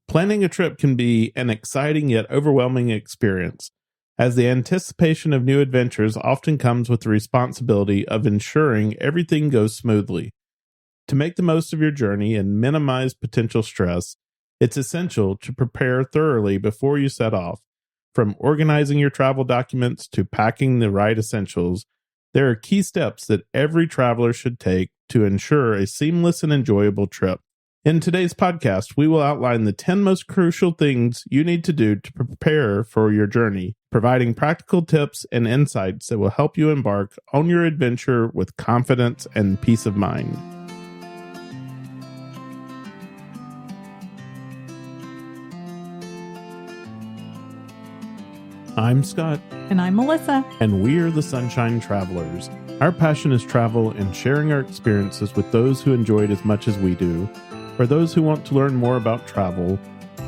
Planning a trip can be an exciting yet overwhelming experience, as the anticipation of new adventures often comes with the responsibility of ensuring everything goes smoothly. To make the most of your journey and minimize potential stress, it's essential to prepare thoroughly before you set off. From organizing your travel documents to packing the right essentials, there are key steps that every traveler should take to ensure a seamless and enjoyable trip. In today's podcast, we will outline the 10 most crucial things you need to do to prepare for your journey, providing practical tips and insights that will help you embark on your adventure with confidence and peace of mind. I'm Scott. And I'm Melissa. And we're the Sunshine Travelers. Our passion is travel and sharing our experiences with those who enjoy it as much as we do, or those who want to learn more about travel,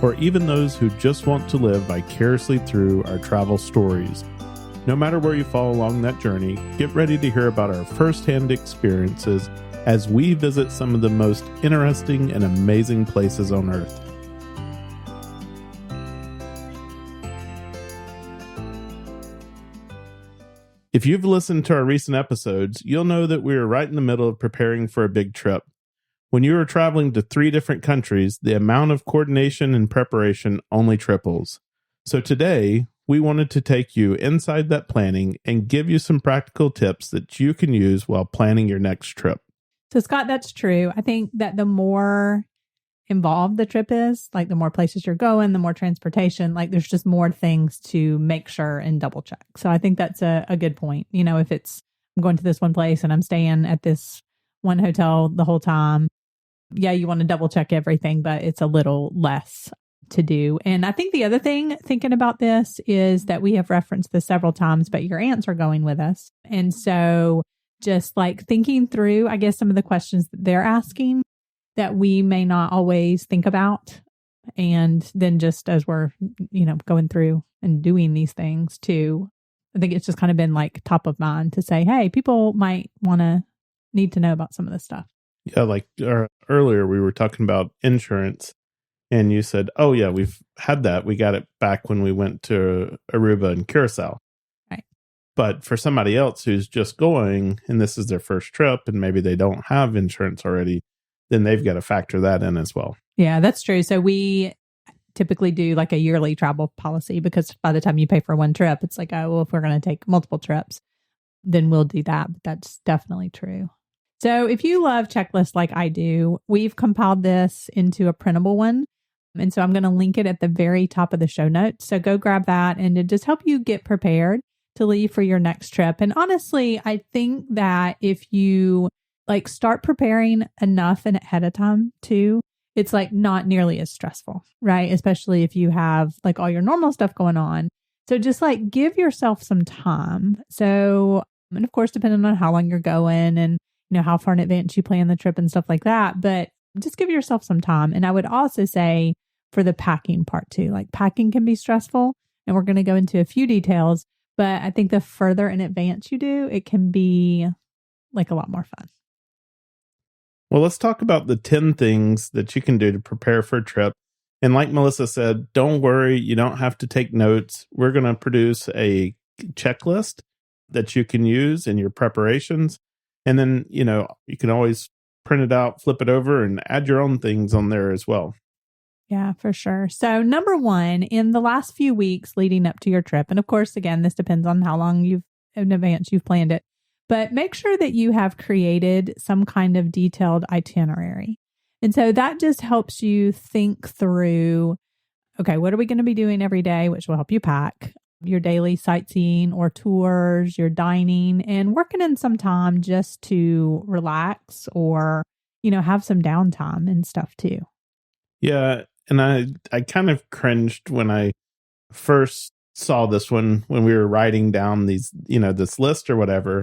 or even those who just want to live vicariously through our travel stories. No matter where you fall along that journey, get ready to hear about our firsthand experiences as we visit some of the most interesting and amazing places on Earth. If you've listened to our recent episodes, you'll know that we are right in the middle of preparing for a big trip. When you are traveling to 3 different countries, the amount of coordination and preparation only triples. So today, we wanted to take you inside that planning and give you some practical tips that you can use while planning your next trip. So Scott, that's true. I think that the more involved the trip is, like the more places you're going, the more transportation, like there's just more things to make sure and double check. So I think that's a good point. You know, if it's, I'm going to this one place and I'm staying at this one hotel the whole time, yeah, you want to double check everything, but it's a little less to do. And I think the other thing thinking about this is that we have referenced this several times, but your aunts are going with us. And so just like thinking through, I guess, some of the questions that they're asking that we may not always think about. And then just as we're, going through and doing these things too, I think it's just kind of been like top of mind to say, hey, people might need to know about some of this stuff. Yeah, like earlier we were talking about insurance and you said, oh yeah, we've had that. We got it back when we went to Aruba and Curacao. Right. But for somebody else who's just going and this is their first trip and maybe they don't have insurance already, then they've got to factor that in as well. Yeah, that's true. So we typically do like a yearly travel policy because by the time you pay for one trip, it's like, oh, well, if we're going to take multiple trips, then we'll do that. But that's definitely true. So if you love checklists like I do, we've compiled this into a printable one. And so I'm going to link it at the very top of the show notes. So go grab that and to just help you get prepared to leave for your next trip. And honestly, I think that if you start preparing enough and ahead of time too, it's not nearly as stressful, right? Especially if you have all your normal stuff going on. So just give yourself some time. So, and of course, depending on how long you're going and how far in advance you plan the trip and stuff like that, but just give yourself some time. And I would also say for the packing part too, packing can be stressful and we're going to go into a few details, but I think the further in advance you do, it can be a lot more fun. Well, let's talk about the 10 things that you can do to prepare for a trip. And like Melissa said, don't worry, you don't have to take notes. We're going to produce a checklist that you can use in your preparations. And then, you can always print it out, flip it over, and add your own things on there as well. Yeah, for sure. So number 1, in the last few weeks leading up to your trip, and of course, again, this depends on how long in advance you've planned it, but make sure that you have created some kind of detailed itinerary. And so that just helps you think through, okay, what are we going to be doing every day, which will help you pack your daily sightseeing or tours, your dining, and working in some time just to relax or, have some downtime and stuff too. Yeah. And I kind of cringed when I first saw this one when we were writing down these, this list or whatever,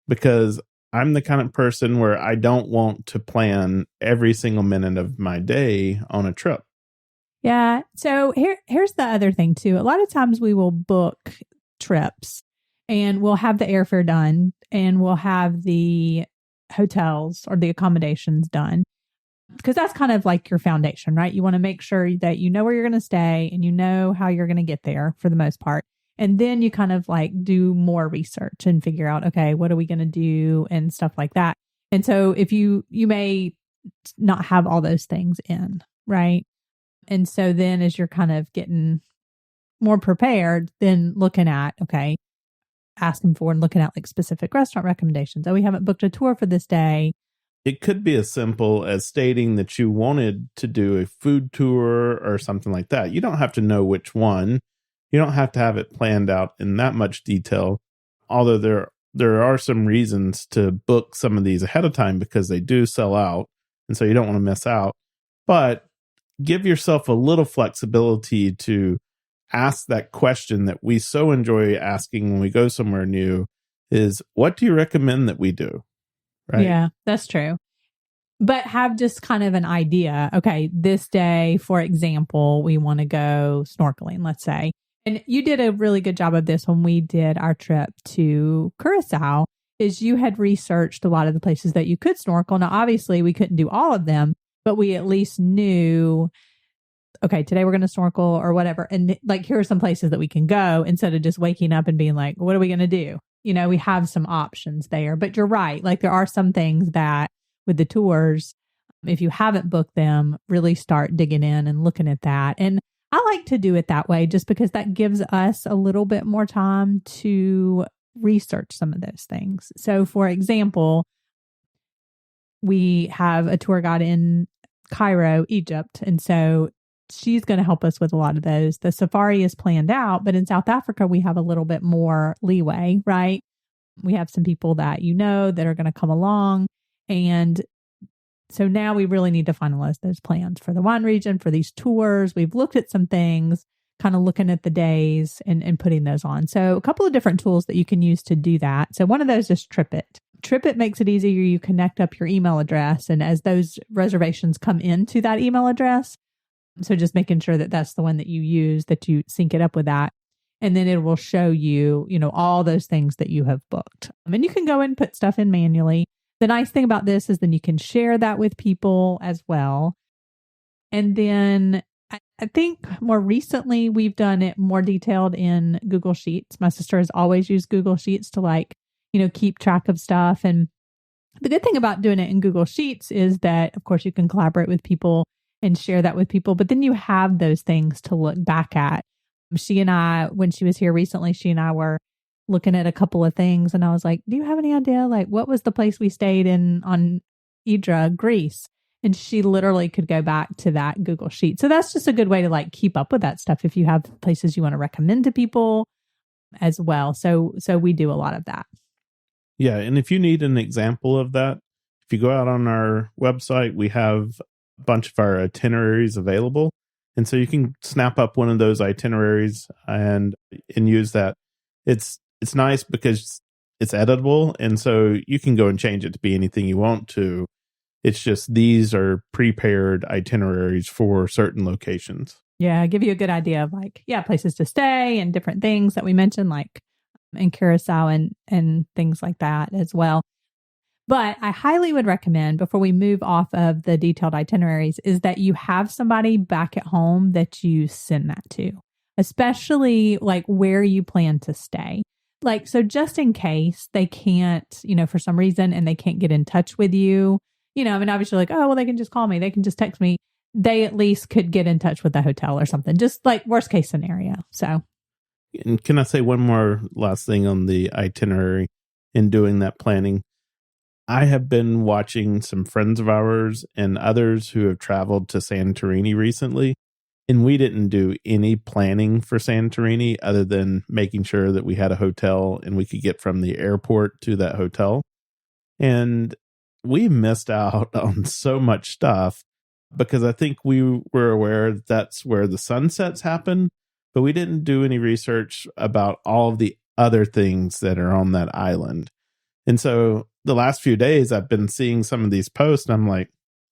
because I'm the kind of person where I don't want to plan every single minute of my day on a trip. Yeah. So here's the other thing too. A lot of times we will book trips and we'll have the airfare done and we'll have the hotels or the accommodations done. because that's kind of like your foundation, right? You want to make sure that you know where you're going to stay and you know how you're going to get there for the most part. And then you kind of like do more research and figure out, okay, what are we going to do and stuff like that. And so if you may not have all those things in, right? And so then as you're kind of getting more prepared, then looking at, okay, asking for and looking at like specific restaurant recommendations. Oh, we haven't booked a tour for this day. It could be as simple as stating that you wanted to do a food tour or something like that. You don't have to know which one. You don't have to have it planned out in that much detail. Although there are some reasons to book some of these ahead of time because they do sell out. And so you don't want to miss out. But give yourself a little flexibility to ask that question that we so enjoy asking when we go somewhere new is, what do you recommend that we do? Right? Yeah, that's true. But have just kind of an idea. Okay, this day, for example, we want to go snorkeling, let's say. And you did a really good job of this when we did our trip to Curacao, is you had researched a lot of the places that you could snorkel. Now, obviously, we couldn't do all of them, but we at least knew, okay, today we're going to snorkel or whatever. And like, here are some places that we can go instead of just waking up and being like, what are we going to do? You know, we have some options there. But you're right. Like, there are some things that with the tours, if you haven't booked them, really start digging in and looking at that. And I like to do it that way just because that gives us a little bit more time to research some of those things. So, for example, we have a tour guide in Cairo, Egypt. And so she's going to help us with a lot of those. The safari is planned out, but in South Africa, we have a little bit more leeway, right? We have some people that you know that are going to come along. And so now we really need to finalize those plans for the wine region, for these tours. We've looked at some things, kind of looking at the days and putting those on. So a couple of different tools that you can use to do that. So one of those is TripIt. TripIt makes it easier. You connect up your email address. And as those reservations come into that email address, so just making sure that that's the one that you use, that you sync it up with that. And then it will show you, you know, all those things that you have booked. And you can go and put stuff in manually. The nice thing about this is then you can share that with people as well. And then I think more recently we've done it more detailed in Google Sheets. My sister has always used Google Sheets to, like, you know, keep track of stuff. And the good thing about doing it in Google Sheets is that, of course, you can collaborate with people and share that with people, but then you have those things to look back at. She and I, when she was here recently, she and I were looking at a couple of things and I was like, do you have any idea? Like, what was the place we stayed in on Idra, Greece? And she literally could go back to that Google Sheet. So that's just a good way to like keep up with that stuff if you have places you want to recommend to people as well. So we do a lot of that. Yeah. And if you need an example of that, if you go out on our website, we have a bunch of our itineraries available. And so you can snap up one of those itineraries and use that. It's nice because it's editable. And so you can go and change it to be anything you want to. It's just these are prepared itineraries for certain locations. Yeah, give you a good idea of like, places to stay and different things that we mentioned, like in Curacao and things like that as well. But I highly would recommend, before we move off of the detailed itineraries, is that you have somebody back at home that you send that to, especially like where you plan to stay. Like, so just in case they can't, you know, for some reason, and they can't get in touch with you, you know, I mean, obviously like, oh, well, they can just call me. They can just text me. They at least could get in touch with the hotel or something, just like worst case scenario. So. And can I say one more last thing on the itinerary in doing that planning? I have been watching some friends of ours and others who have traveled to Santorini recently, and we didn't do any planning for Santorini other than making sure that we had a hotel and we could get from the airport to that hotel. And we missed out on so much stuff because I think we were aware that's where the sunsets happen, but we didn't do any research about all of the other things that are on that island. And so the last few days I've been seeing some of these posts and I'm like,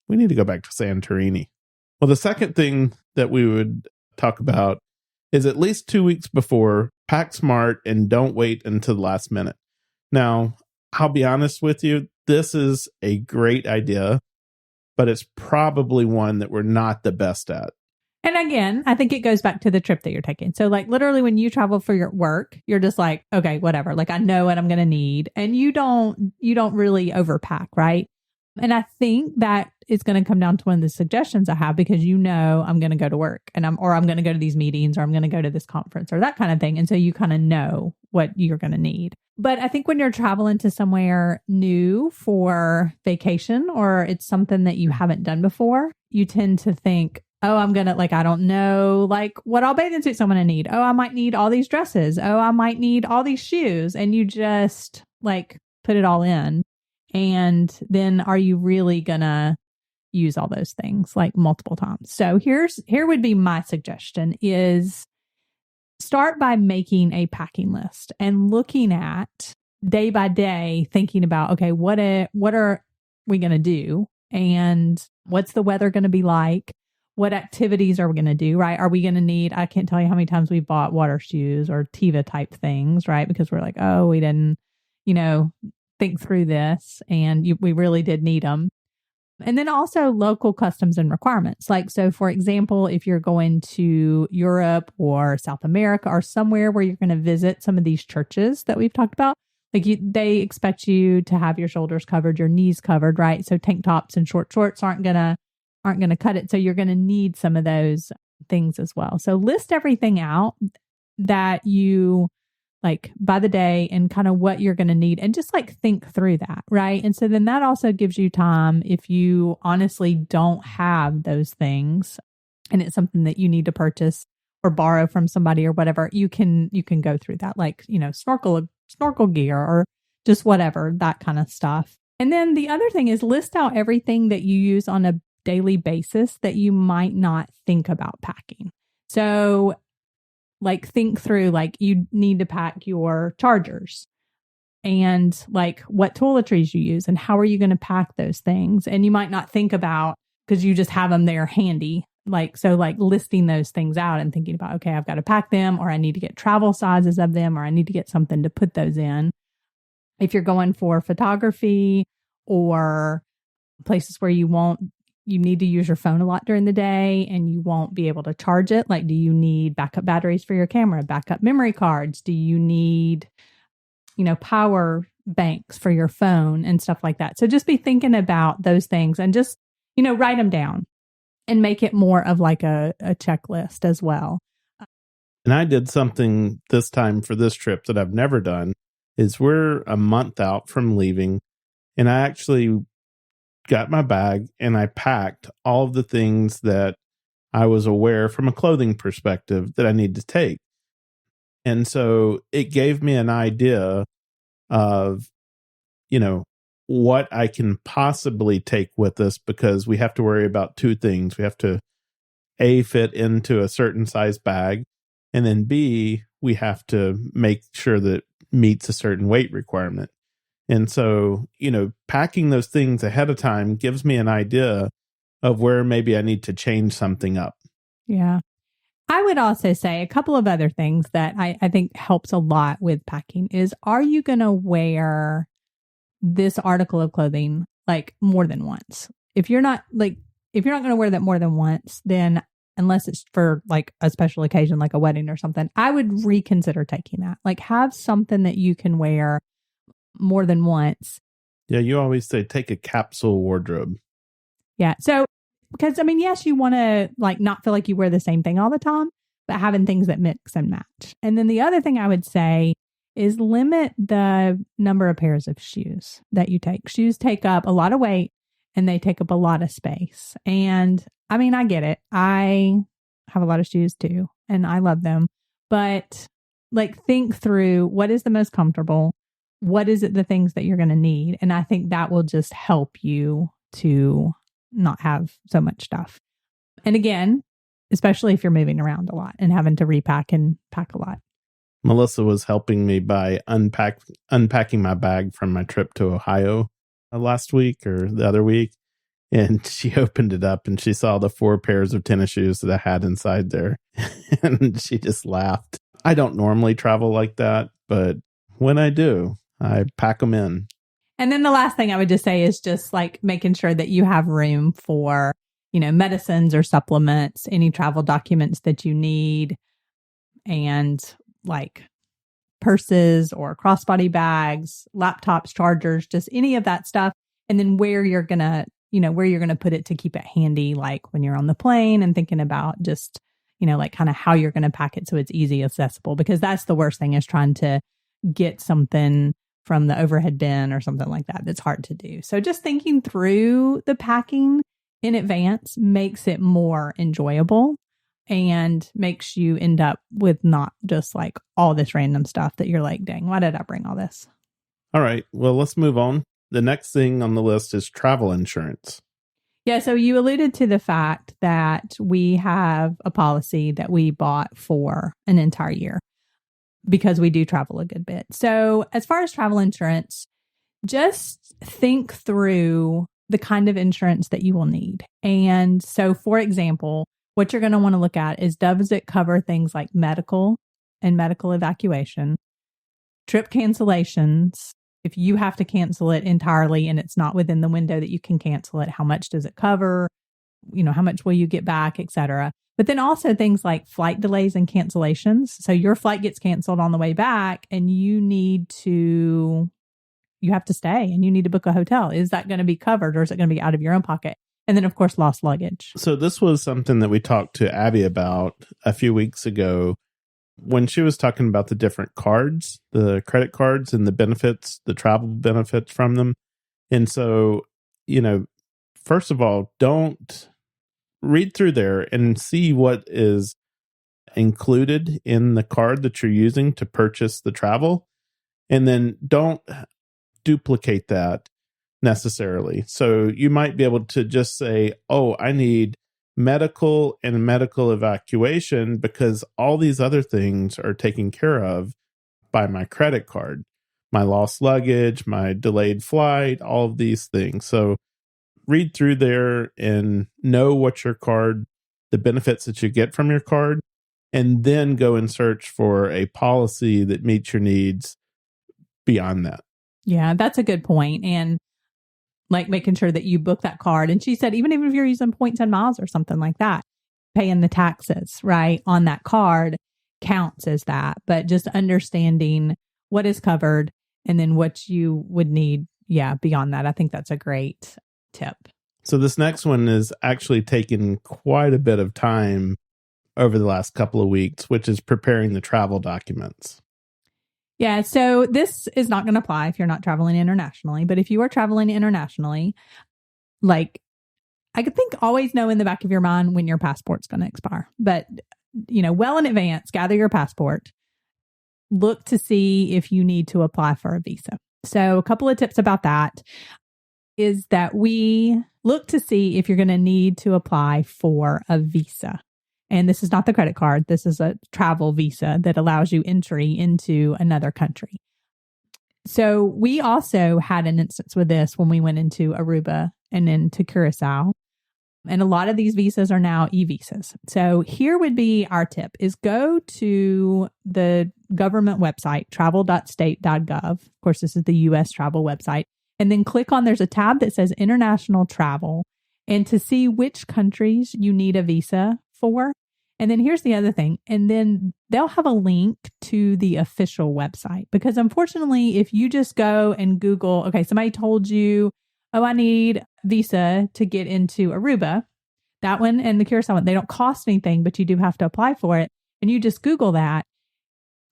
we need to go back to Santorini. Well, the second thing that we would talk about is at least 2 weeks before, pack smart and don't wait until the last minute. Now, I'll be honest with you, this is a great idea. but it's probably one that we're not the best at. And again, I think it goes back to the trip that you're taking. So like literally when you travel for your work, you're just like, okay, whatever. Like I know what I'm going to need. And you don't really overpack, right? And I think that is going to come down to one of the suggestions I have, because you know I'm going to go to work and I'm going to go to these meetings, or I'm going to go to this conference or that kind of thing. And so you kind of know what you're going to need. But I think when you're traveling to somewhere new for vacation, or it's something that you haven't done before, you tend to think, oh, I'm going to I don't know, what all bathing suits I'm going to need. Oh, I might need all these dresses. Oh, I might need all these shoes. And you just put it all in. And then are you really going to use all those things multiple times? So here would be my suggestion is start by making a packing list and looking at day by day, thinking about, okay, what are we going to do? And what's the weather going to be like? What activities are we going to do, right? Are we going to need, I can't tell you how many times we've bought water shoes or Teva type things, right? Because we're like, oh, we didn't, think through this, and we really did need them. And then also local customs and requirements. So for example, if you're going to Europe or South America or somewhere where you're going to visit some of these churches that we've talked about, they expect you to have your shoulders covered, your knees covered, right? So tank tops and short shorts aren't going to cut it. So you're going to need some of those things as well. So list everything out that you by the day and kind of what you're going to need, and just think through that, right? And so then that also gives you time, if you honestly don't have those things and it's something that you need to purchase or borrow from somebody or whatever, you can go through that, snorkel gear or just whatever, that kind of stuff. And then the other thing is list out everything that you use on a daily basis that you might not think about packing. So think through, you need to pack your chargers and what toiletries you use and how are you going to pack those things. And you might not think about, because you just have them there handy. Listing those things out and thinking about, okay, I've got to pack them, or I need to get travel sizes of them, or I need to get something to put those in. If you're going for photography or places where you need to use your phone a lot during the day and you won't be able to charge it. Do you need backup batteries for your camera, backup memory cards? Do you need, power banks for your phone and stuff like that? So just be thinking about those things and just, write them down and make it more of a checklist as well. And I did something this time for this trip that I've never done, is we're a month out from leaving, and I actually got my bag and I packed all of the things that I was aware from a clothing perspective that I need to take. And so it gave me an idea of, what I can possibly take with us, because we have to worry about two things. We have to A, fit into a certain size bag, and then B, we have to make sure that it meets a certain weight requirement. And so, packing those things ahead of time gives me an idea of where maybe I need to change something up. Yeah. I would also say a couple of other things that I think helps a lot with packing is, are you going to wear this article of clothing more than once? If you're not going to wear that more than once, then unless it's for a special occasion, like a wedding or something, I would reconsider taking that. Have something that you can wear more than once. Yeah, you always say take a capsule wardrobe. Yeah. So, because yes, you want to not feel like you wear the same thing all the time, but having things that mix and match. And then the other thing I would say is limit the number of pairs of shoes that you take. Shoes take up a lot of weight and they take up a lot of space. And I get it. I have a lot of shoes too, and I love them. But think through, what is the most comfortable? What is it, the things that you're going to need? And I think that will just help you to not have so much stuff. And again, especially if you're moving around a lot and having to repack and pack a lot. Melissa was helping me by unpacking my bag from my trip to Ohio last week or the other week. And she opened it up and she saw the 4 pairs of tennis shoes that I had inside there. And she just laughed. I don't normally travel like that, but when I do, I pack them in. And then the last thing I would just say is just like making sure that you have room for, medicines or supplements, any travel documents that you need, and like purses or crossbody bags, laptops, chargers, just any of that stuff. And then where you're going to put it to keep it handy, like when you're on the plane and thinking about just, like kind of how you're going to pack it so it's easy accessible, because that's the worst thing, is trying to get something from the overhead bin or something like that. That's hard to do. So just thinking through the packing in advance makes it more enjoyable and makes you end up with not just like all this random stuff that you're like, dang, why did I bring all this? All right. Well, let's move on. The next thing on the list is travel insurance. Yeah. So you alluded to the fact that we have a policy that we bought for an entire year because we do travel a good bit. So as far as travel insurance, just think through the kind of insurance that you will need. And so, for example, what you're going to want to look at is, does it cover things like medical and medical evacuation, trip cancellations? If you have to cancel it entirely and it's not within the window that you can cancel it, how much does it cover? How much will you get back, et cetera. But then also things like flight delays and cancellations. So your flight gets canceled on the way back and you have to stay and you need to book a hotel. Is that going to be covered, or is it going to be out of your own pocket? And then, of course, lost luggage. So this was something that we talked to Abby about a few weeks ago when she was talking about the different cards, the credit cards and the benefits, the travel benefits from them. And so, first of all, don't read through there and see what is included in the card that you're using to purchase the travel. And then don't duplicate that necessarily. So you might be able to just say, oh, I need medical and medical evacuation because all these other things are taken care of by my credit card, my lost luggage, my delayed flight, all of these things. So read through there and know what your card, the benefits that you get from your card, and then go and search for a policy that meets your needs beyond that. Yeah, that's a good point. And like making sure that you book that card. And she said, even if you're using points and miles or something like that, paying the taxes, right, on that card counts as that. But just understanding what is covered and then what you would need, beyond that. I think that's a great tip. So this next one is actually taking quite a bit of time over the last couple of weeks, which is preparing the travel documents. Yeah, so this is not going to apply if you're not traveling internationally. But if you are traveling internationally, like I could think, always know in the back of your mind when your passport's going to expire. But, well in advance, gather your passport. Look to see if you need to apply for a visa. So a couple of tips about that is that we look to see if you're going to need to apply for a visa. And this is not the credit card. This is a travel visa that allows you entry into another country. So we also had an instance with this when we went into Aruba and into Curacao. And a lot of these visas are now e-visas. So here would be our tip is go to the government website, travel.state.gov. Of course, this is the U.S. travel website. And then click on, there's a tab that says international travel, and to see which countries you need a visa for. And then here's the other thing. And then they'll have a link to the official website, because unfortunately, if you just go and Google, okay, somebody told you, oh, I need visa to get into Aruba, that one and the Curacao one, they don't cost anything, but you do have to apply for it. And you just Google that,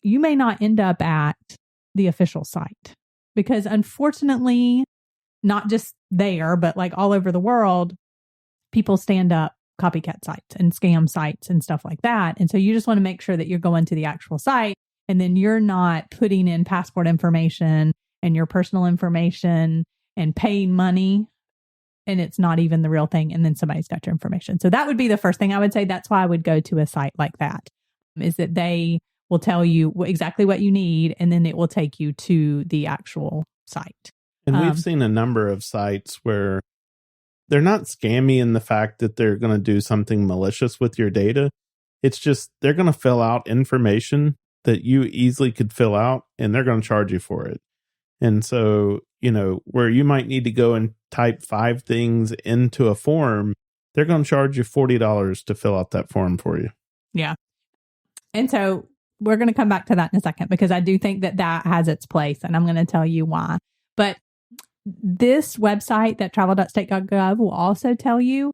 you may not end up at the official site, because unfortunately, not just there, but like all over the world, people stand up copycat sites and scam sites and stuff like that. And so you just want to make sure that you're going to the actual site, and then you're not putting in passport information and your personal information and paying money, and it's not even the real thing, and then somebody's got your information. So that would be the first thing I would say. That's why I would go to a site like that, is that they will tell you exactly what you need, and then it will take you to the actual site. And we've seen a number of sites where they're not scammy in the fact that they're going to do something malicious with your data. It's just they're going to fill out information that you easily could fill out, and they're going to charge you for it. And so, where you might need to go and type 5 things into a form, they're going to charge you $40 to fill out that form for you. Yeah. And so we're going to come back to that in a second, because I do think that has its place, and I'm going to tell you why. But this website, that travel.state.gov, will also tell you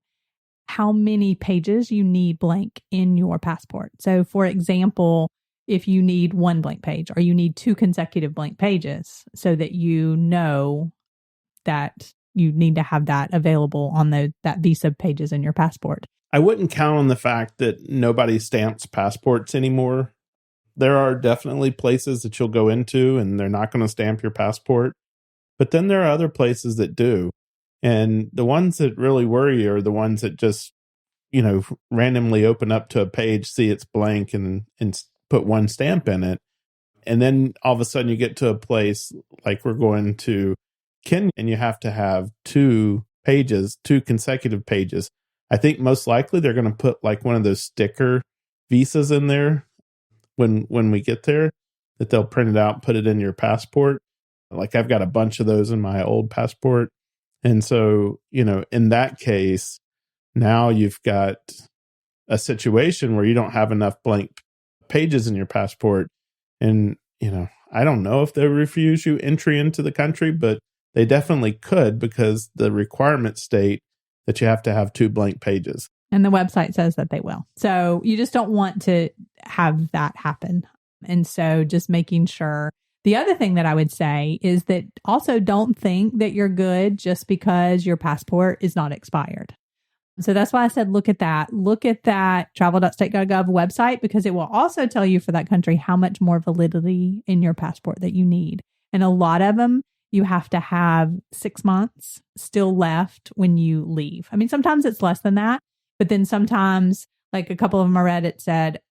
how many pages you need blank in your passport. So, for example, if you need 1 blank page or you need 2 consecutive blank pages, so that you know that you need to have that available on that visa pages in your passport. I wouldn't count on the fact that nobody stamps passports anymore. There are definitely places that you'll go into and they're not going to stamp your passport. But then there are other places that do. And the ones that really worry are the ones that just, randomly open up to a page, see it's blank, and put 1 stamp in it. And then all of a sudden you get to a place like we're going to Kenya, and you have to have 2 consecutive pages. I think most likely they're going to put like one of those sticker visas in there when we get there, that they'll print it out, put it in your passport. Like I've got a bunch of those in my old passport. And so, in that case, now you've got a situation where you don't have enough blank pages in your passport. And, I don't know if they refuse you entry into the country, but they definitely could, because the requirements state that you have to have 2 blank pages. And the website says that they will. So you just don't want to have that happen. And so just making sure. The other thing that I would say is that also don't think that you're good just because your passport is not expired. So that's why I said look at that. Look at that travel.state.gov website, because it will also tell you for that country how much more validity in your passport that you need. And a lot of them, you have to have 6 months still left when you leave. I mean, sometimes it's less than that, but then sometimes, like a couple of them I read, it said,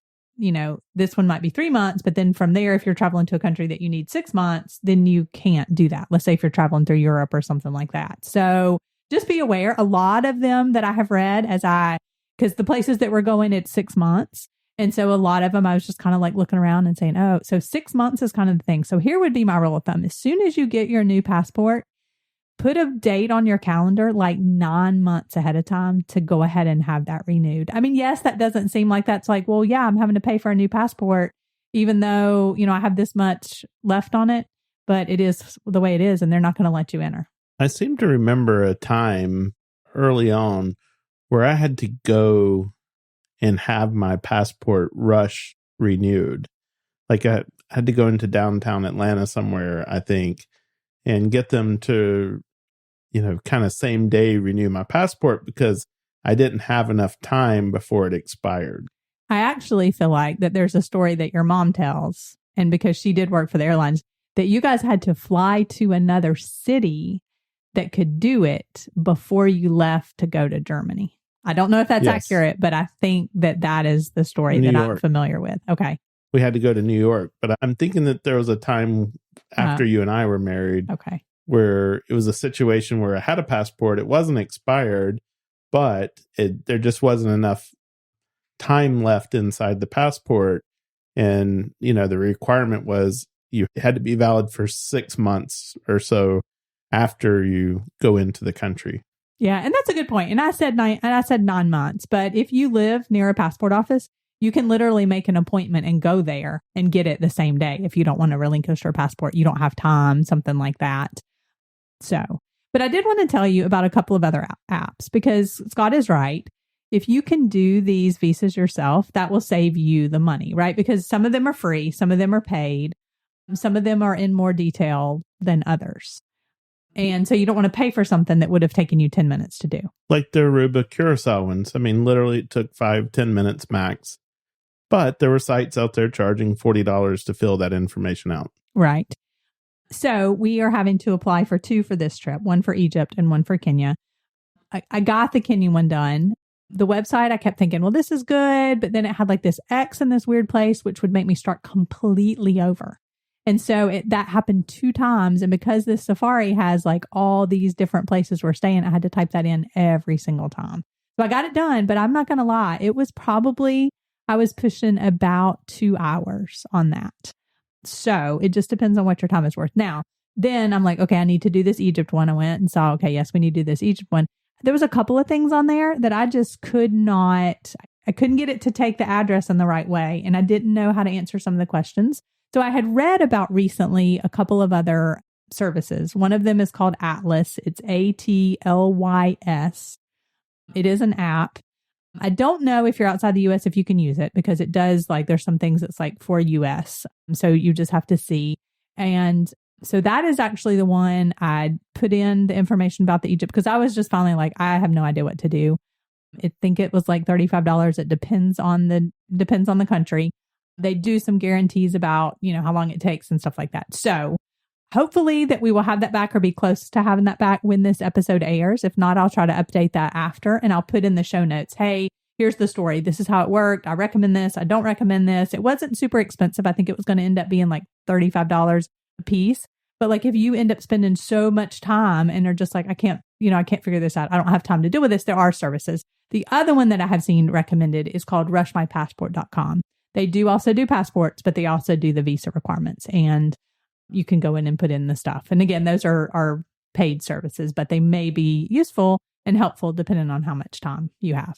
this one might be 3 months, but then from there, if you're traveling to a country that you need 6 months, then you can't do that. Let's say if you're traveling through Europe or something like that. So just be aware. A lot of them that I have read, because the places that we're going, it's 6 months. And so a lot of them, I was just kind of like looking around and saying, oh, so 6 months is kind of the thing. So here would be my rule of thumb. As soon as you get your new passport, put a date on your calendar like 9 months ahead of time to go ahead and have that renewed. I mean, yes, that doesn't seem like that's like, well, yeah, I'm having to pay for a new passport, even though, I have this much left on it, but it is the way it is, and they're not going to let you enter. I seem to remember a time early on where I had to go and have my passport rush renewed. Like I had to go into downtown Atlanta somewhere, I think, and get them to, kind of same day renew my passport, because I didn't have enough time before it expired. I actually feel like that there's a story that your mom tells, and because she did work for the airlines, that you guys had to fly to another city that could do it before you left to go to Germany. I don't know if that's accurate, but I think that is the story that I'm familiar with. Okay. We had to go to New York, but I'm thinking that there was a time after you and I were married, okay, where it was a situation where I had a passport. It wasn't expired, but there just wasn't enough time left inside the passport. And, the requirement was you had to be valid for 6 months or so after you go into the country. Yeah, and that's a good point. And I said 9 months, but if you live near a passport office, you can literally make an appointment and go there and get it the same day. If you don't want to relinquish your passport, you don't have time, something like that. So, but I did want to tell you about a couple of other apps, because Scott is right. If you can do these visas yourself, that will save you the money, right? Because some of them are free, some of them are paid, some of them are in more detail than others. And so you don't want to pay for something that would have taken you 10 minutes to do. Like the Aruba Curacao ones. I mean, literally it took 5-10 minutes max. But there were sites out there charging $40 to fill that information out. Right. So we are having to apply for 2 for this trip, one for Egypt and one for Kenya. I got the Kenya one done. The website, I kept thinking, well, this is good. But then it had like this X in this weird place, which would make me start completely over. And so that happened 2 times. And because this Safari has like all these different places we're staying, I had to type that in every single time. So I got it done, but I'm not going to lie. It was probably, I was pushing about 2 hours on that. So it just depends on what your time is worth. Now, Then I'm like, okay, I need to do this Egypt one. I went and saw, okay, yes, we need to do this Egypt one. There was a couple of things on there that I just I couldn't get it to take the address in the right way. And I didn't know how to answer some of the questions. So I had read about recently a couple of other services. One of them is called Atlas. It's ATLYS. It is an app. I don't know if you're outside the US if you can use it, because it does, like, there's some things that's like for US. So you just have to see. And so that is actually the one I put in the information about the Egypt, because I was just finally like, I have no idea what to do. I think it was like $35. It depends on the country. They do some guarantees about, how long it takes and stuff like that. So hopefully that we will have that back or be close to having that back when this episode airs. If not, I'll try to update that after, and I'll put in the show notes. Hey, here's the story. This is how it worked. I recommend this. I don't recommend this. It wasn't super expensive. I think it was going to end up being like $35 a piece. But like, if you end up spending so much time and are just like, I can't figure this out. I don't have time to deal with this. There are services. The other one that I have seen recommended is called rushmypassport.com. They do also do passports, but they also do the visa requirements, and you can go in and put in the stuff. And again, those are paid services, but they may be useful and helpful depending on how much time you have.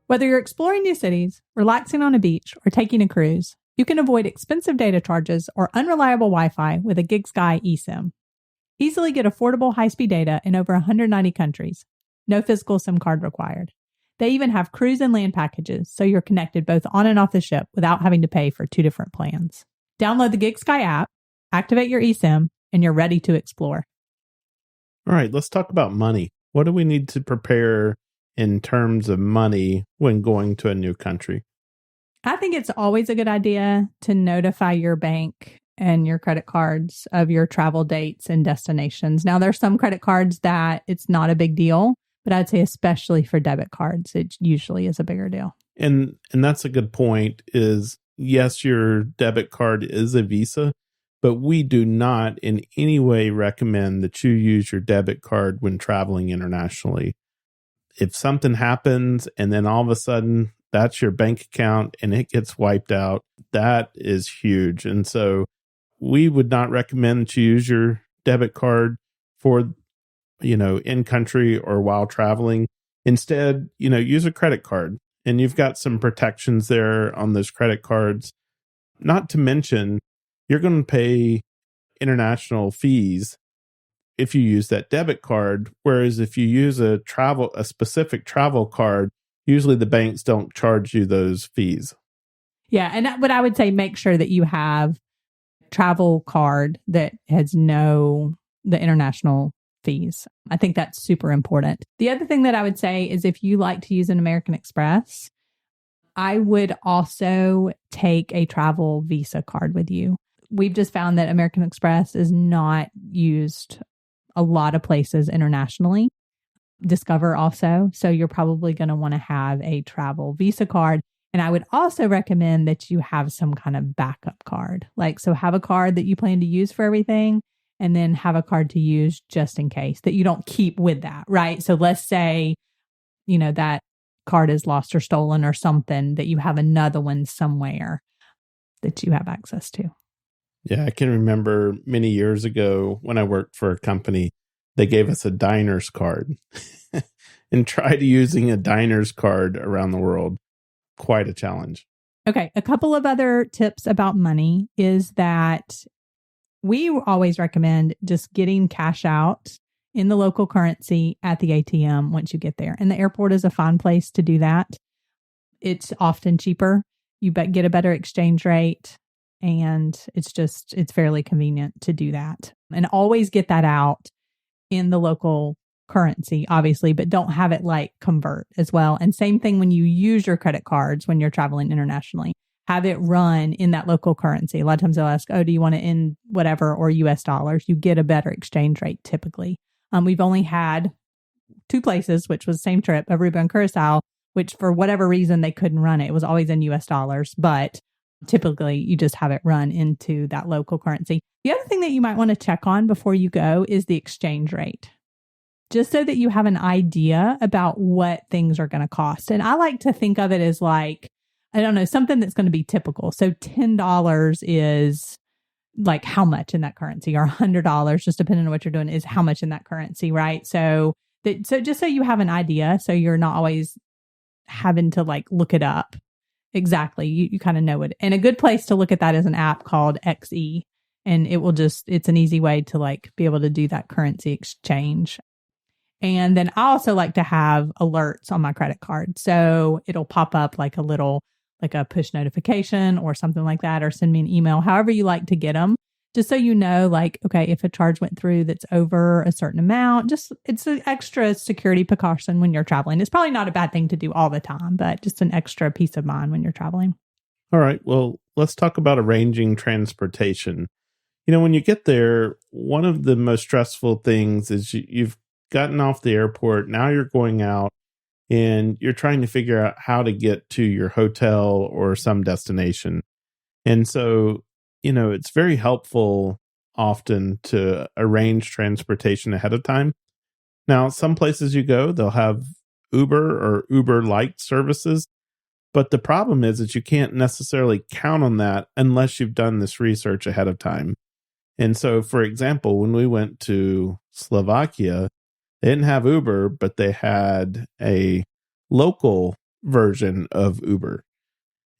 Whether you're exploring new cities, relaxing on a beach, or taking a cruise, you can avoid expensive data charges or unreliable Wi-Fi with a GigSky eSIM. Easily get affordable high-speed data in over 190 countries. No physical SIM card required. They even have cruise and land packages, so you're connected both on and off the ship without having to pay for 2 different plans. Download the GigSky app, activate your eSIM, and you're ready to explore. All right, let's talk about money. What do we need to prepare in terms of money when going to a new country? I think it's always a good idea to notify your bank and your credit cards of your travel dates and destinations. Now, there's some credit cards that it's not a big deal, but I'd say especially for debit cards, it usually is a bigger deal. And that's a good point is, yes, your debit card is a Visa, but we do not in any way recommend that you use your debit card when traveling internationally. If something happens and then all of a sudden that's your bank account and it gets wiped out, that is huge. And so we would not recommend that you use your debit card for, in country or while traveling. Instead, use a credit card, and you've got some protections there on those credit cards. Not to mention, you're going to pay international fees if you use that debit card. Whereas if you use a specific travel card, usually the banks don't charge you those fees. Yeah. And what I would say, make sure that you have a travel card that has the international fees. I think that's super important. The other thing that I would say is, if you like to use an American Express, I would also take a travel Visa card with you. We've just found that American Express is not used a lot of places internationally. Discover also. So you're probably going to want to have a travel Visa card. And I would also recommend that you have some kind of backup card. So have a card that you plan to use for everything, and then have a card to use just in case, that you don't keep with that, right? So let's say, that card is lost or stolen or something, that you have another one somewhere that you have access to. Yeah, I can remember many years ago when I worked for a company, they gave us a diner's card and tried using a diner's card around the world. Quite a challenge. Okay. A couple of other tips about money is that we always recommend just getting cash out in the local currency at the ATM once you get there. And the airport is a fine place to do that. It's often cheaper. You get a better exchange rate. And it's fairly convenient to do that. And always get that out in the local currency, obviously, but don't have it convert as well. And same thing when you use your credit cards when you're traveling internationally. Have it run in that local currency. A lot of times they'll ask, do you want it in whatever or US dollars? You get a better exchange rate typically. We've only had 2 places, which was the same trip, Aruba and Curacao, which for whatever reason they couldn't run it. It was always in US dollars, but typically you just have it run into that local currency. The other thing that you might want to check on before you go is the exchange rate, just so that you have an idea about what things are going to cost. And I like to think of it as I don't know, something that's going to be typical. So $10 is like how much in that currency, or $100, just depending on what you're doing, is how much in that currency, right? So just so you have an idea, so you're not always having to like look it up exactly. You kind of know it. And a good place to look at that is an app called XE. And it's an easy way to like be able to do that currency exchange. And then I also like to have alerts on my credit card. So it'll pop up like a push notification or something like that, or send me an email, however you like to get them, just so you know, like, okay, if a charge went through that's over a certain amount, it's an extra security precaution when you're traveling. It's probably not a bad thing to do all the time, but just an extra peace of mind when you're traveling. All right. Well, let's talk about arranging transportation. When you get there, one of the most stressful things is you've gotten off the airport. Now you're going out and you're trying to figure out how to get to your hotel or some destination. And so, it's very helpful often to arrange transportation ahead of time. Now, some places you go, they'll have Uber or Uber-like services. But the problem is that you can't necessarily count on that unless you've done this research ahead of time. And so, for example, when we went to Slovakia, they didn't have Uber, but they had a local version of Uber.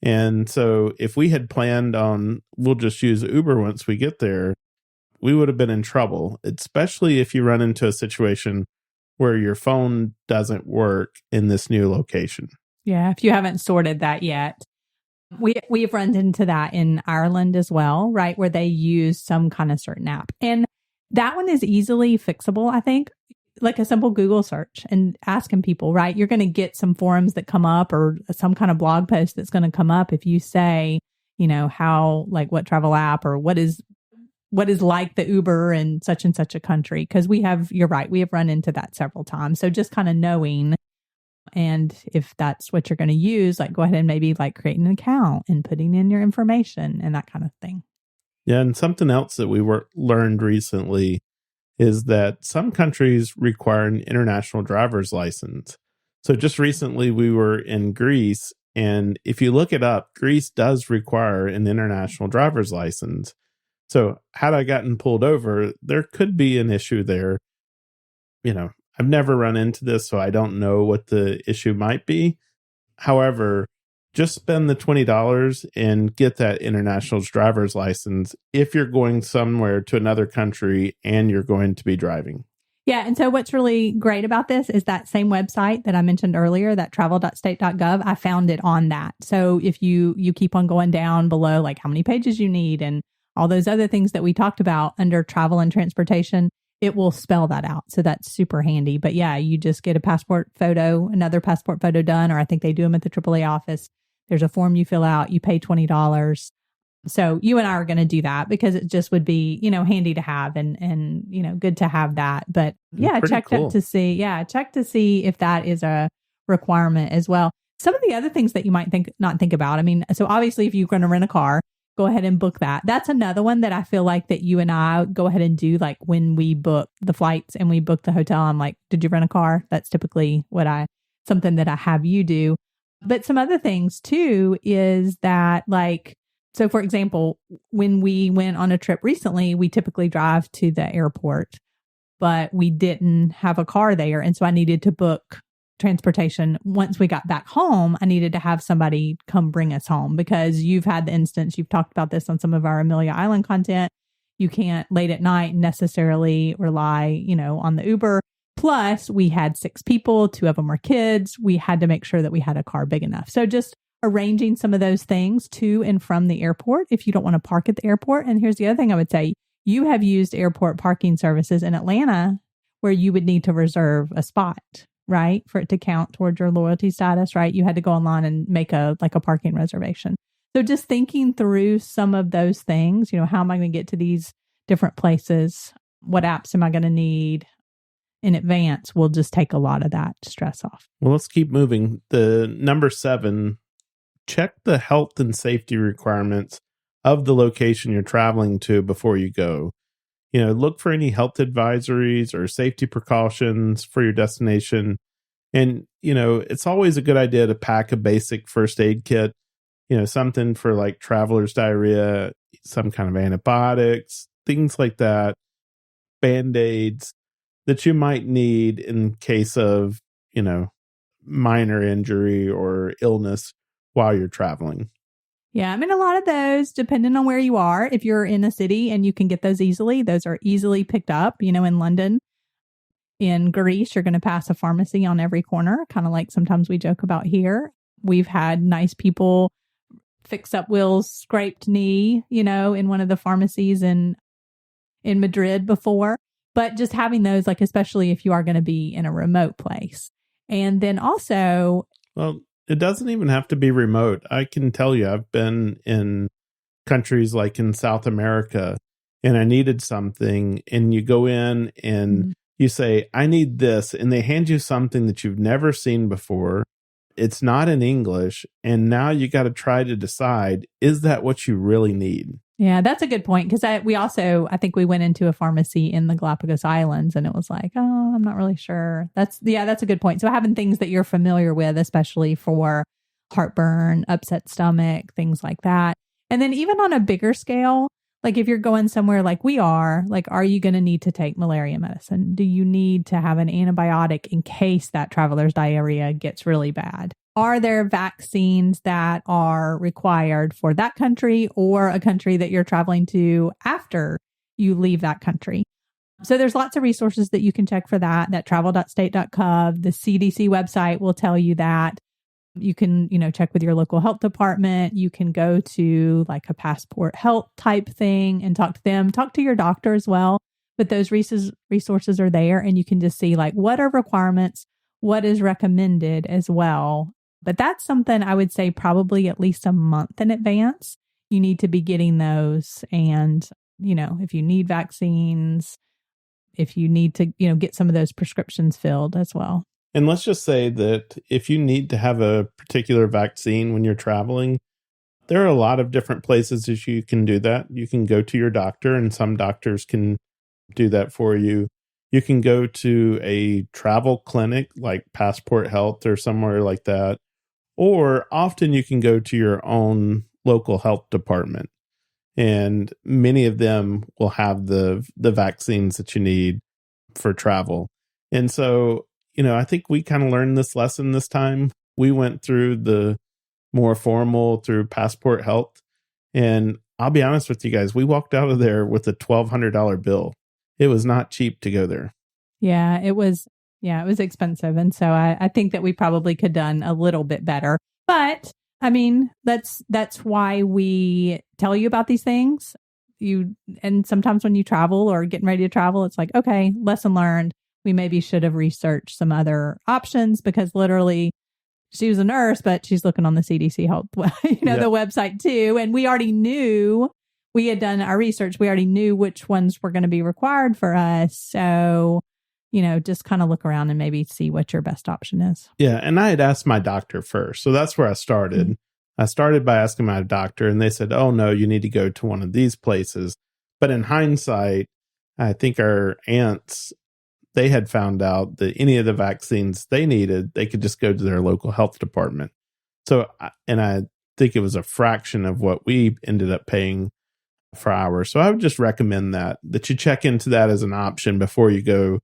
And so if we had planned on, we'll just use Uber once we get there, we would have been in trouble, especially if you run into a situation where your phone doesn't work in this new location. Yeah, if you haven't sorted that yet. We've run into that in Ireland as well, right? Where they use some kind of certain app. And that one is easily fixable, I think. Like a simple Google search and asking people, right? You're going to get some forums that come up or some kind of blog post that's going to come up if you say, what travel app or what is like the Uber in such and such a country. Because you're right, we have run into that several times. So just kind of knowing, and if that's what you're going to use, like go ahead and maybe like creating an account and putting in your information and that kind of thing. Yeah, and something else that we learned recently is that some countries require an international driver's license. So just recently we were in Greece, and if you look it up, Greece does require an international driver's license. So had I gotten pulled over, there could be an issue there. I've never run into this, so I don't know what the issue might be. However, just spend the $20 and get that international driver's license if you're going somewhere to another country and you're going to be driving. Yeah. And so what's really great about this is that same website that I mentioned earlier, that travel.state.gov, I found it on that. So if you keep on going down below, like how many pages you need and all those other things that we talked about under travel and transportation, it will spell that out. So that's super handy. But yeah, you just get another passport photo done, or I think they do them at the AAA office. There's a form you fill out, you pay $20. So you and I are going to do that because it just would be, handy to have and good to have that. But yeah, check to see if that is a requirement as well. Some of the other things that you might not think about. I mean, so obviously if you're going to rent a car, go ahead and book that. That's another one that I feel like that you and I go ahead and do, like when we book the flights and we book the hotel. I'm like, did you rent a car? That's typically something that I have you do. But some other things too is that, like, so for example, when we went on a trip recently, we typically drive to the airport, but we didn't have a car there. And so I needed to book transportation. Once we got back home, I needed to have somebody come bring us home, because you've had the instance, you've talked about this on some of our Amelia Island content. You can't late at night necessarily rely, on the Uber. Plus, we had 6 people, 2 of them were kids. We had to make sure that we had a car big enough. So just arranging some of those things to and from the airport if you don't want to park at the airport. And here's the other thing I would say. You have used airport parking services in Atlanta where you would need to reserve a spot, right? For it to count towards your loyalty status, right? You had to go online and make a parking reservation. So just thinking through some of those things, how am I going to get to these different places? What apps am I going to need in advance will just take a lot of that stress off. Well, let's keep moving. The number 7, check the health and safety requirements of the location you're traveling to before you go. Look for any health advisories or safety precautions for your destination. And, it's always a good idea to pack a basic first aid kit. something for like traveler's diarrhea, some kind of antibiotics, things like that, Band-Aids that you might need in case of, minor injury or illness while you're traveling. Yeah, I mean, a lot of those, depending on where you are, if you're in a city and you can get those easily, those are easily picked up. In London, in Greece, you're going to pass a pharmacy on every corner, kind of like sometimes we joke about here. We've had nice people fix up Will's scraped knee, in one of the pharmacies in Madrid before. But just having those, like, especially if you are going to be in a remote place. And then also, well, it doesn't even have to be remote. I can tell you, I've been in countries like in South America and I needed something, and you go in and you say, I need this, and they hand you something that you've never seen before. It's not in English, and now you got to try to decide, is that what you really need? Yeah, that's a good point, because I think we went into a pharmacy in the Galapagos Islands and it was like, oh, I'm not really sure. That's a good point. So having things that you're familiar with, especially for heartburn, upset stomach, things like that. And then even on a bigger scale, like if you're going somewhere like we are you going to need to take malaria medicine? Do you need to have an antibiotic in case that traveler's diarrhea gets really bad? Are there vaccines that are required for that country or a country that you're traveling to after you leave that country? So there's lots of resources that you can check for that travel.state.gov. The CDC website will tell you that. You can, check with your local health department. You can go to like a passport health type thing and talk to them, talk to your doctor as well. But those resources are there, and you can just see like what are requirements, what is recommended as well. But that's something I would say probably at least a month in advance. You need to be getting those. And, if you need vaccines, if you need to, get some of those prescriptions filled as well. And let's just say that if you need to have a particular vaccine when you're traveling, there are a lot of different places that you can do that. You can go to your doctor, and some doctors can do that for you. You can go to a travel clinic like Passport Health or somewhere like that. Or often you can go to your own local health department, and many of them will have the vaccines that you need for travel. And so, I think we kind of learned this lesson this time. We went through the more formal through Passport Health, and I'll be honest with you guys, we walked out of there with a $1,200 bill. It was not cheap to go there. Yeah, it was expensive. And so I think that we probably could have done a little bit better. But I mean, that's why we tell you about these things. And sometimes when you travel or getting ready to travel, it's like, okay, lesson learned. We maybe should have researched some other options, because literally she was a nurse, but she's looking on the CDC health, the website too. And we already knew, we had done our research. We already knew which ones were going to be required for us. So, just kind of look around and maybe see what your best option is. Yeah. And I had asked my doctor first. So that's where I started. Mm-hmm. I started by asking my doctor, and they said, oh, no, you need to go to one of these places. But in hindsight, I think our aunts, they had found out that any of the vaccines they needed, they could just go to their local health department. So, and I think it was a fraction of what we ended up paying for ours. So I would just recommend that you check into that as an option before you go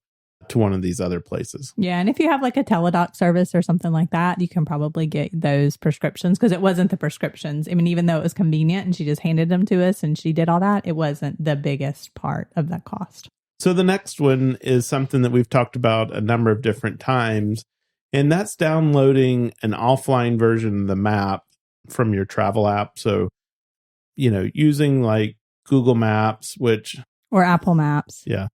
to one of these other places. Yeah. And if you have like a Teladoc service or something like that, you can probably get those prescriptions, because it wasn't the prescriptions. I mean, even though it was convenient and she just handed them to us and she did all that, it wasn't the biggest part of that cost. So the next one is something that we've talked about a number of different times, and that's downloading an offline version of the map from your travel app. So, using like Google Maps, or Apple Maps. Yeah.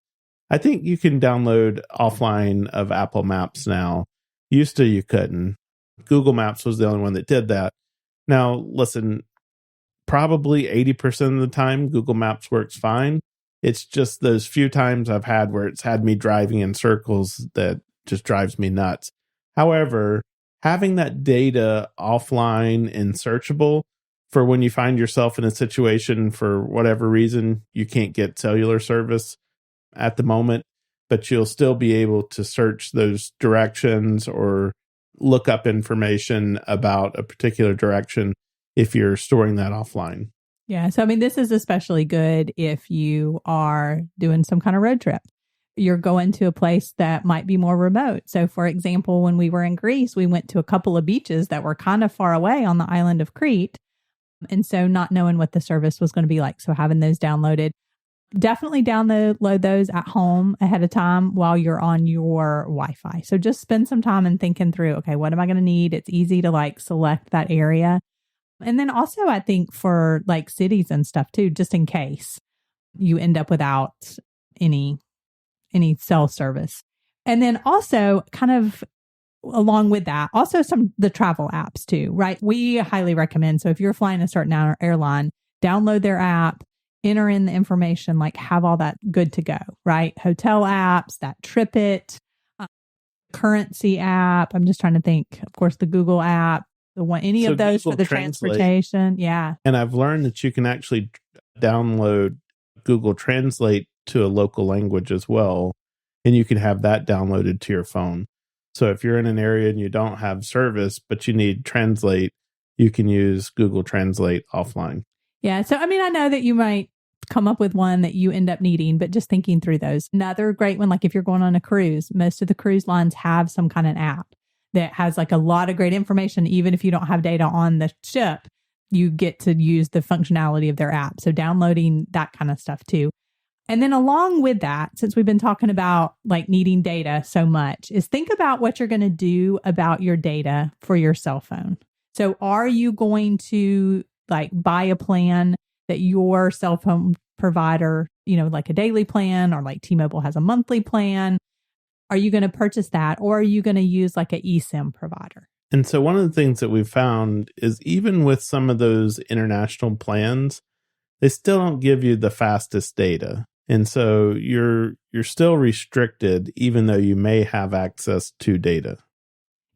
I think you can download offline of Apple Maps now. Used to, you couldn't. Google Maps was the only one that did that. Now, listen, probably 80% of the time, Google Maps works fine. It's just those few times I've had where it's had me driving in circles that just drives me nuts. However, having that data offline and searchable for when you find yourself in a situation for whatever reason, you can't get cellular service at the moment, but you'll still be able to search those directions or look up information about a particular direction if you're storing that offline. Yeah. So, I mean, this is especially good if you are doing some kind of road trip. You're going to a place that might be more remote. So, for example, when we were in Greece, we went to a couple of beaches that were kind of far away on the island of Crete. And so, not knowing what the service was going to be like. So, having those downloaded, definitely download those at home ahead of time while you're on your Wi-Fi. So, just spend some time and thinking through, okay, what am I going to need? It's easy to like select that area. And then also, I think for like cities and stuff too, just in case you end up without any cell service. And then also kind of along with that, also the travel apps too, right? We highly recommend. So if you're flying a certain airline, download their app, enter in the information, like have all that good to go, right? Hotel apps, that TripIt, currency app. I'm just trying to think, of course, the Google app, any of those Google for the Translate. Transportation. Yeah. And I've learned that you can actually download Google Translate to a local language as well. And you can have that downloaded to your phone. So if you're in an area and you don't have service, but you need Translate, you can use Google Translate offline. Yeah. So, I mean, I know that you might come up with one that you end up needing, but just thinking through those. Another great one, like if you're going on a cruise, most of the cruise lines have some kind of app that has like a lot of great information. Even if you don't have data on the ship, you get to use the functionality of their app. So downloading that kind of stuff too. And then along with that, since we've been talking about like needing data so much, is think about what you're going to do about your data for your cell phone. So are you going to like buy a plan that your cell phone provider, like a daily plan, or like T-Mobile has a monthly plan? Are you going to purchase that, or are you going to use like an eSIM provider? And so one of the things that we've found is even with some of those international plans, they still don't give you the fastest data. And so you're still restricted, even though you may have access to data.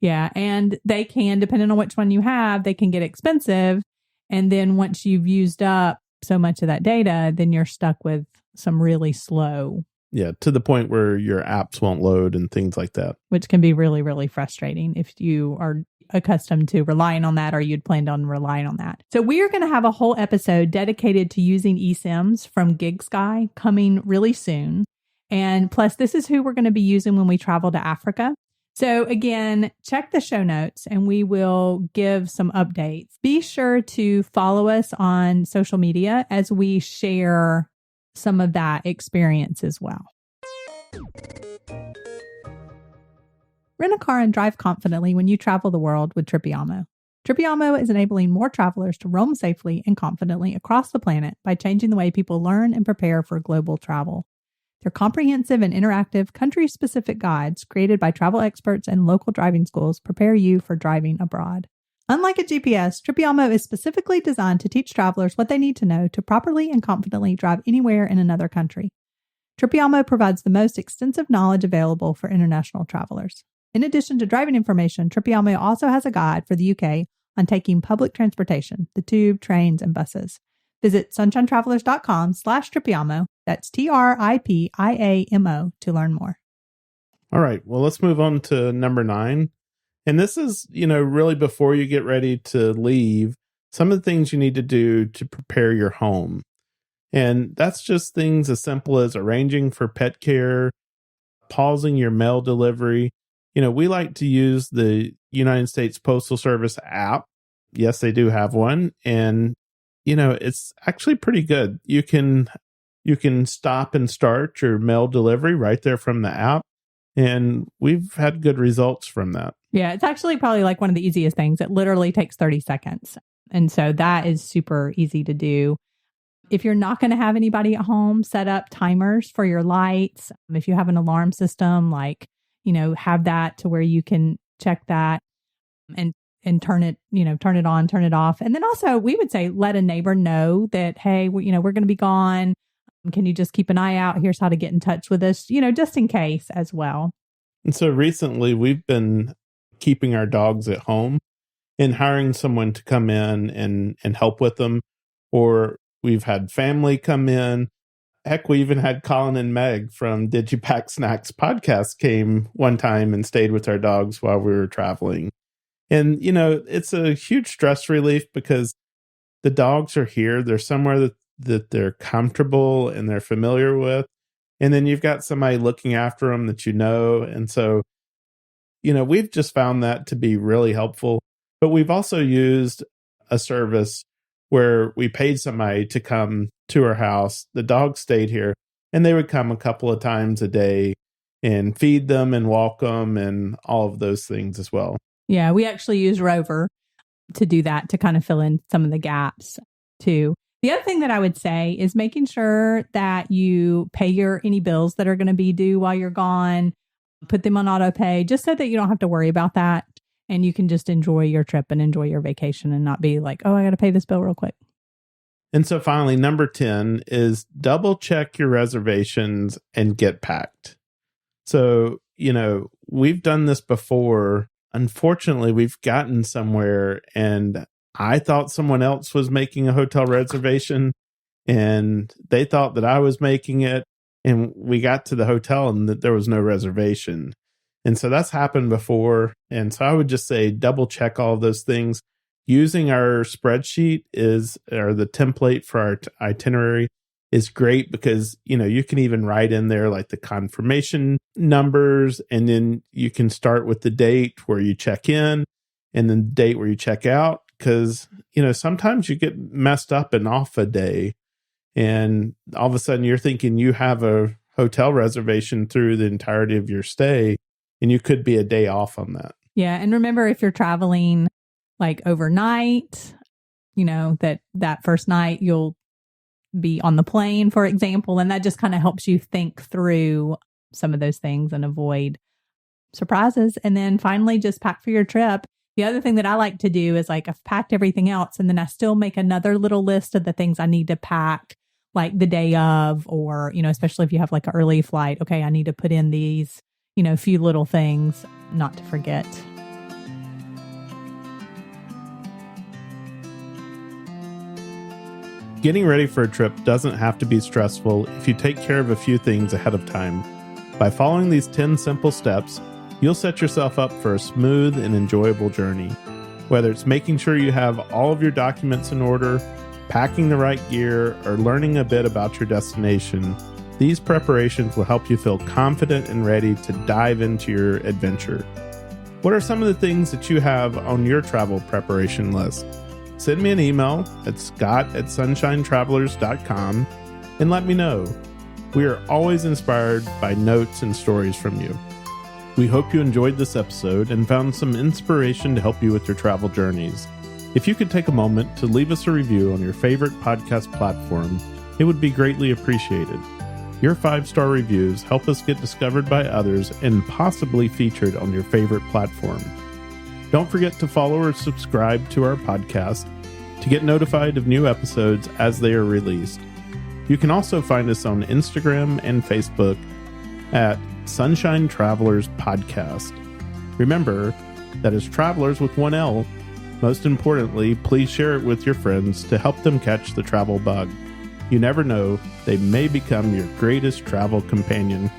Yeah. And they can, depending on which one you have, they can get expensive. And then once you've used up so much of that data, then you're stuck with some really slow. Yeah, to the point where your apps won't load and things like that. Which can be really, really frustrating if you are accustomed to relying on that or you'd planned on relying on that. So we are going to have a whole episode dedicated to using eSIMs from GigSky coming really soon. And plus, this is who we're going to be using when we travel to Africa. So again, check the show notes and we will give some updates. Be sure to follow us on social media as we share some of that experience as well. Rent a car and drive confidently when you travel the world with Tripiamo. Tripiamo is enabling more travelers to roam safely and confidently across the planet by changing the way people learn and prepare for global travel. Their comprehensive and interactive country-specific guides created by travel experts and local driving schools prepare you for driving abroad. Unlike a GPS, Tripiamo is specifically designed to teach travelers what they need to know to properly and confidently drive anywhere in another country. Tripiamo provides the most extensive knowledge available for international travelers. In addition to driving information, Tripiamo also has a guide for the UK on taking public transportation, the tube, trains, and buses. Visit sunshinetravelers.com/Tripiamo, that's TRIPIAMO, to learn more. All right, well, let's move on to number 9. And this is, really before you get ready to leave, some of the things you need to do to prepare your home. And that's just things as simple as arranging for pet care, pausing your mail delivery. We like to use the United States Postal Service app. Yes, they do have one. And, it's actually pretty good. You can stop and start your mail delivery right there from the app. And we've had good results from that. Yeah, it's actually probably like one of the easiest things. It literally takes 30 seconds. And so that is super easy to do. If you're not going to have anybody at home, set up timers for your lights. If you have an alarm system, have that to where you can check that and turn it on, turn it off. And then also we would say, let a neighbor know that, hey, we're going to be gone. Can you just keep an eye out? Here's how to get in touch with us, just in case as well. And so recently we've been keeping our dogs at home and hiring someone to come in and help with them. Or we've had family come in. Heck, we even had Colin and Meg from Digipack Snacks podcast came one time and stayed with our dogs while we were traveling. And, it's a huge stress relief because the dogs are here. They're somewhere that they're comfortable and they're familiar with. And then you've got somebody looking after them that you know. And so, we've just found that to be really helpful. But we've also used a service where we paid somebody to come to our house. The dogs stayed here and they would come a couple of times a day and feed them and walk them and all of those things as well. Yeah, we actually use Rover to do that, to kind of fill in some of the gaps too. The other thing that I would say is making sure that you pay any bills that are going to be due while you're gone, put them on auto pay, just so that you don't have to worry about that. And you can just enjoy your trip and enjoy your vacation and not be like, oh, I got to pay this bill real quick. And so finally, number 10 is double check your reservations and get packed. So, we've done this before. Unfortunately, we've gotten somewhere and I thought someone else was making a hotel reservation and they thought that I was making it. And we got to the hotel and that there was no reservation. And so that's happened before. And so I would just say double check all of those things. Using our spreadsheet or the template for our itinerary is great because, you can even write in there like the confirmation numbers, and then you can start with the date where you check in and then the date where you check out. Because, sometimes you get messed up and off a day and all of a sudden you're thinking you have a hotel reservation through the entirety of your stay and you could be a day off on that. Yeah. And remember, if you're traveling like overnight, that first night you'll be on the plane, for example, and that just kind of helps you think through some of those things and avoid surprises. And then finally, just pack for your trip. The other thing that I like to do is like I've packed everything else and then I still make another little list of the things I need to pack like the day of, or, especially if you have like an early flight. Okay, I need to put in these, few little things not to forget. Getting ready for a trip doesn't have to be stressful if you take care of a few things ahead of time. By following these 10 simple steps, you'll set yourself up for a smooth and enjoyable journey. Whether it's making sure you have all of your documents in order, packing the right gear, or learning a bit about your destination, these preparations will help you feel confident and ready to dive into your adventure. What are some of the things that you have on your travel preparation list? Send me an email at scott@sunshinetravelers.com and let me know. We are always inspired by notes and stories from you. We hope you enjoyed this episode and found some inspiration to help you with your travel journeys. If you could take a moment to leave us a review on your favorite podcast platform, it would be greatly appreciated. Your 5-star reviews help us get discovered by others and possibly featured on your favorite platform. Don't forget to follow or subscribe to our podcast to get notified of new episodes as they are released. You can also find us on Instagram and Facebook at Sunshine Travelers Podcast. Remember, that is Travelers with one L. Most importantly, please share it with your friends to help them catch the travel bug. You never know, they may become your greatest travel companion.